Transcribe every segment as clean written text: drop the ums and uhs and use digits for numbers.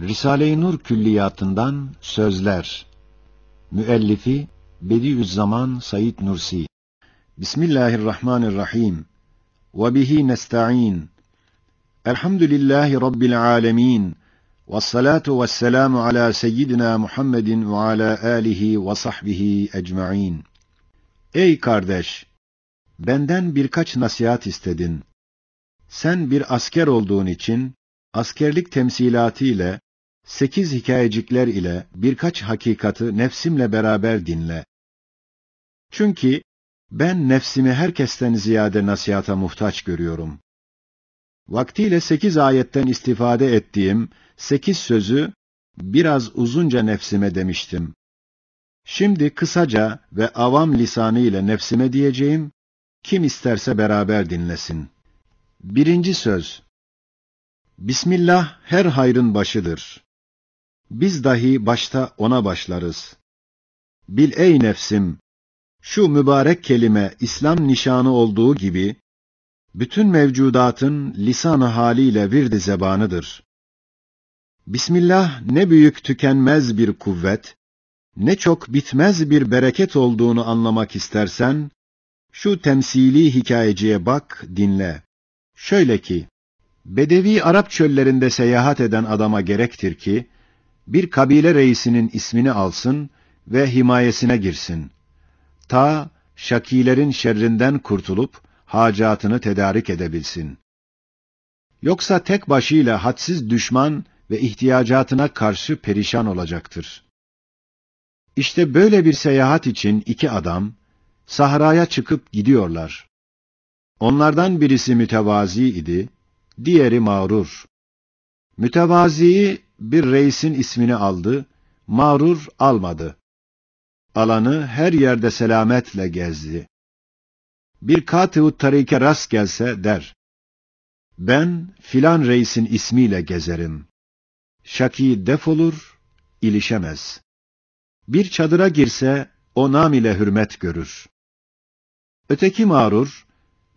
Risale-i Nur Külliyatından Sözler. Müellifi Bediüzzaman Said Nursi. Bismillahirrahmanirrahim. Ve bihi nesta'in. Elhamdülillahi Rabbil alemin. Vessalatu vesselamu ala seyyidina Muhammedin ve ala alihi ve sahbihi ecmaîn. Ey kardeş! Benden birkaç nasihat istedin. Sen bir asker olduğun için, askerlik temsilatı ile, 8 hikayecikler ile birkaç hakikati nefsimle beraber dinle. Çünkü ben nefsimi herkesten ziyade nasihata muhtaç görüyorum. Vaktiyle 8 ayetten istifade ettiğim 8 sözü biraz uzunca nefsime demiştim. Şimdi kısaca ve avam lisanı ile nefsime diyeceğim, kim isterse beraber dinlesin. 1. söz. Bismillah her hayrın başıdır. Biz dahi başta ona başlarız. Bil ey nefsim, şu mübarek kelime İslam nişanı olduğu gibi, bütün mevcudatın lisan-ı haliyle vird-i zebanıdır. Bismillah ne büyük tükenmez bir kuvvet, ne çok bitmez bir bereket olduğunu anlamak istersen, şu temsili hikayeciye bak, dinle. Şöyle ki, Bedevi Arap çöllerinde seyahat eden adama gerektir ki, bir kabile reisinin ismini alsın ve himayesine girsin. Ta şakilerin şerrinden kurtulup hacatını tedarik edebilsin. Yoksa tek başıyla hadsiz düşman ve ihtiyacatına karşı perişan olacaktır. İşte böyle bir seyahat için 2 adam sahraya çıkıp gidiyorlar. Onlardan birisi mütevazi idi, diğeri mağrur. Mütevazi bir reisin ismini aldı, mağrur almadı. Alanı her yerde selametle gezdi. Bir kâtib-ı tarike rast gelse der, ben filan reisin ismiyle gezerim. Şaki defolur, ilişemez. Bir çadıra girse o nam ile hürmet görür. Öteki mağrur,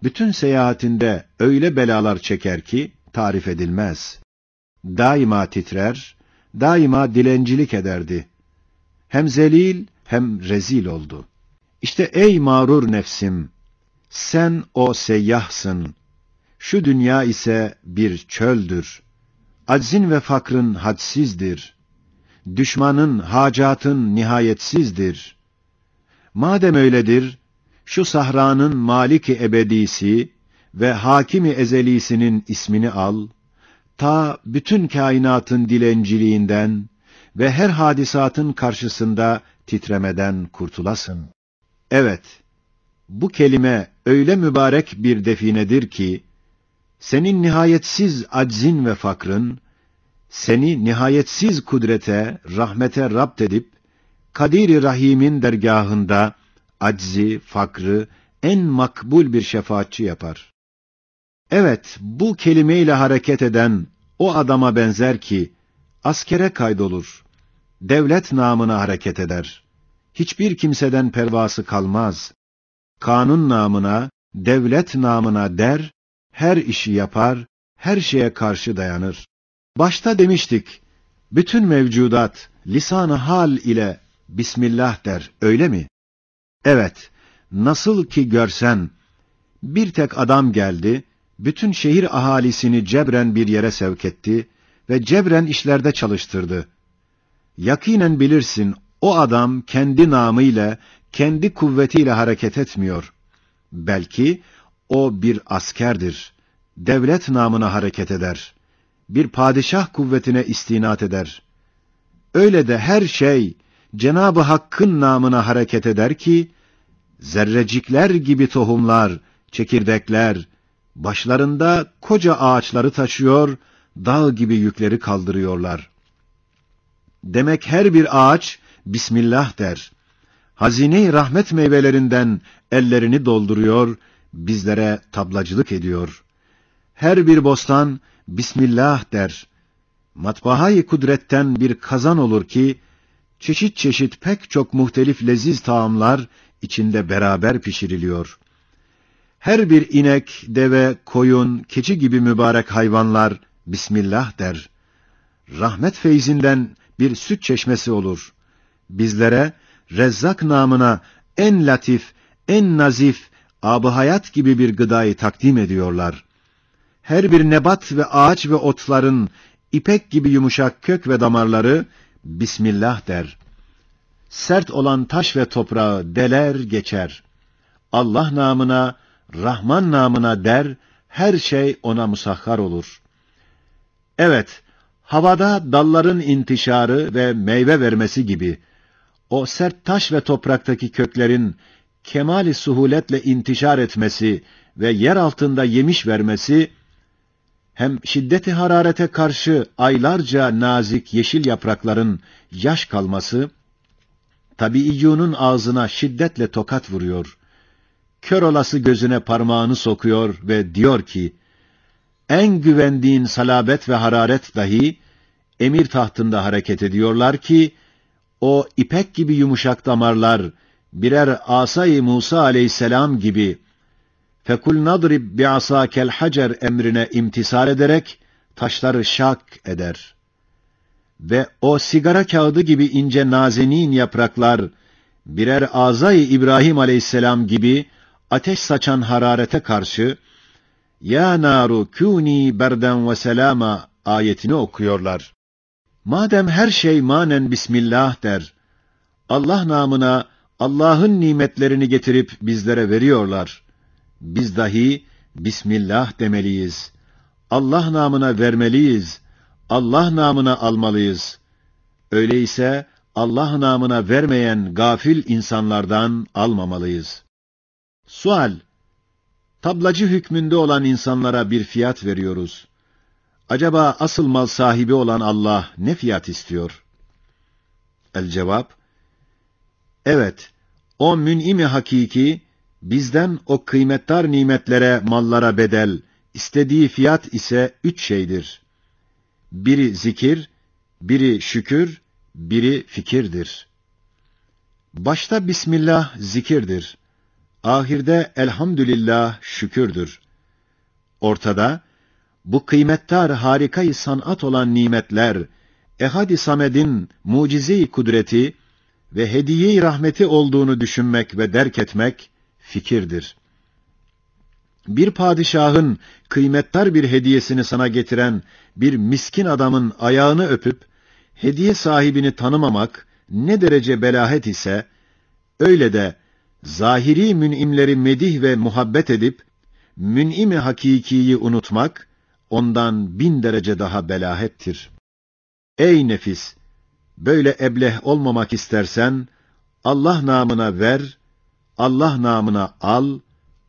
bütün seyahatinde öyle belalar çeker ki tarif edilmez. Daima titrer, daima dilencilik ederdi. Hem zelil hem rezil oldu. İşte ey mağrur nefsim, sen o seyyahsın. Şu dünya ise bir çöldür. Aczin ve fakrın hadsizdir. Düşmanın, hacatın nihayetsizdir. Madem öyledir, şu sahranın maliki ebedisi ve hakimi ezelisinin ismini al, ta bütün kainatın dilenciliğinden ve her hadisatın karşısında titremeden kurtulasın. Evet, bu kelime öyle mübarek bir definedir ki, senin nihayetsiz aczin ve fakrın, seni nihayetsiz kudrete, rahmete rapt edip, Kadir-i Rahim'in dergahında, aczi, fakrı en makbul bir şefaatçi yapar. Evet, bu kelimeyle hareket eden o adama benzer ki, askere kaydolur, devlet namına hareket eder. Hiçbir kimseden pervası kalmaz. Kanun namına, devlet namına der, her işi yapar, her şeye karşı dayanır. Başta demiştik, bütün mevcudat lisan-ı hal ile Bismillah der, öyle mi? Evet, nasıl ki görsen, bir tek adam geldi, bütün şehir ahalisini cebren bir yere sevk etti ve cebren işlerde çalıştırdı. Yakinen bilirsin, o adam kendi namıyla, kendi kuvvetiyle hareket etmiyor. Belki o bir askerdir, devlet namına hareket eder, bir padişah kuvvetine istinat eder. Öyle de her şey Cenab-ı Hakk'ın namına hareket eder ki, zerrecikler gibi tohumlar, çekirdekler, başlarında koca ağaçları taşıyor, dağ gibi yükleri kaldırıyorlar. Demek her bir ağaç, Bismillah der. Hazine-i rahmet meyvelerinden ellerini dolduruyor, bizlere tablacılık ediyor. Her bir bostan, Bismillah der. Matbaha-i kudretten bir kazan olur ki, çeşit çeşit pek çok muhtelif leziz taamlar içinde beraber pişiriliyor. Her bir inek, deve, koyun, keçi gibi mübarek hayvanlar Bismillah der. rahmet feyzinden bir süt çeşmesi olur. Bizlere Rezzak namına en latif, en nazif, ab-ı hayat gibi bir gıdayı takdim ediyorlar. Her bir nebat ve ağaç ve otların ipek gibi yumuşak kök ve damarları Bismillah der. Sert olan taş ve toprağı deler geçer. Allah namına, Rahman namına der, her şey ona musahhar olur. Evet, havada dalların intişarı ve meyve vermesi gibi, o sert taş ve topraktaki köklerin kemali suhuletle intişar etmesi ve yer altında yemiş vermesi, hem şiddeti hararete karşı aylarca nazik yeşil yaprakların yaş kalması, tabiiyyunun ağzına şiddetle tokat vuruyor. Kör olası gözüne parmağını sokuyor ve diyor ki, en güvendiğin salabet ve hararet dahi, emir tahtında hareket ediyorlar ki, o ipek gibi yumuşak damarlar, birer asay-ı Musa aleyhisselam gibi, fekul nadrib bi'asâkel hacer emrine imtisal ederek, taşları şak eder. Ve o sigara kağıdı gibi ince nazenin yapraklar, birer azay-ı İbrahim aleyhisselam gibi, ateş saçan hararete karşı, ya naru kûni berden ve selâma ayetini okuyorlar. Madem her şey manen Bismillah der, Allah namına Allah'ın nimetlerini getirip bizlere veriyorlar. Biz dahi Bismillah demeliyiz. Allah namına vermeliyiz. Allah namına almalıyız. Öyleyse Allah namına vermeyen gafil insanlardan almamalıyız. Sual: tablacı hükmünde olan insanlara bir fiyat veriyoruz. Acaba asıl mal sahibi olan Allah ne fiyat istiyor? El cevap: evet, o mün'im-i hakiki, bizden o kıymetdar nimetlere, mallara bedel, istediği fiyat ise 3 şeydir. Biri zikir, biri şükür, biri fikirdir. Başta Bismillah zikirdir. Ahirde elhamdülillah şükürdür. Ortada, bu kıymetdar harikayı sanat olan nimetler, Ehad-i Samed'in mucize-i kudreti ve hediye-i rahmeti olduğunu düşünmek ve derk etmek fikirdir. Bir padişahın kıymetdar bir hediyesini sana getiren bir miskin adamın ayağını öpüp, hediye sahibini tanımamak ne derece belahet ise, öyle de zahiri mün'imleri medih ve muhabbet edip, mün'im-i hakikiyi unutmak, ondan 1000 derece daha belahettir. Ey nefis! Böyle ebleh olmamak istersen, Allah namına ver, Allah namına al,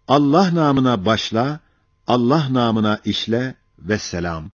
Allah namına başla, Allah namına işle, vesselam.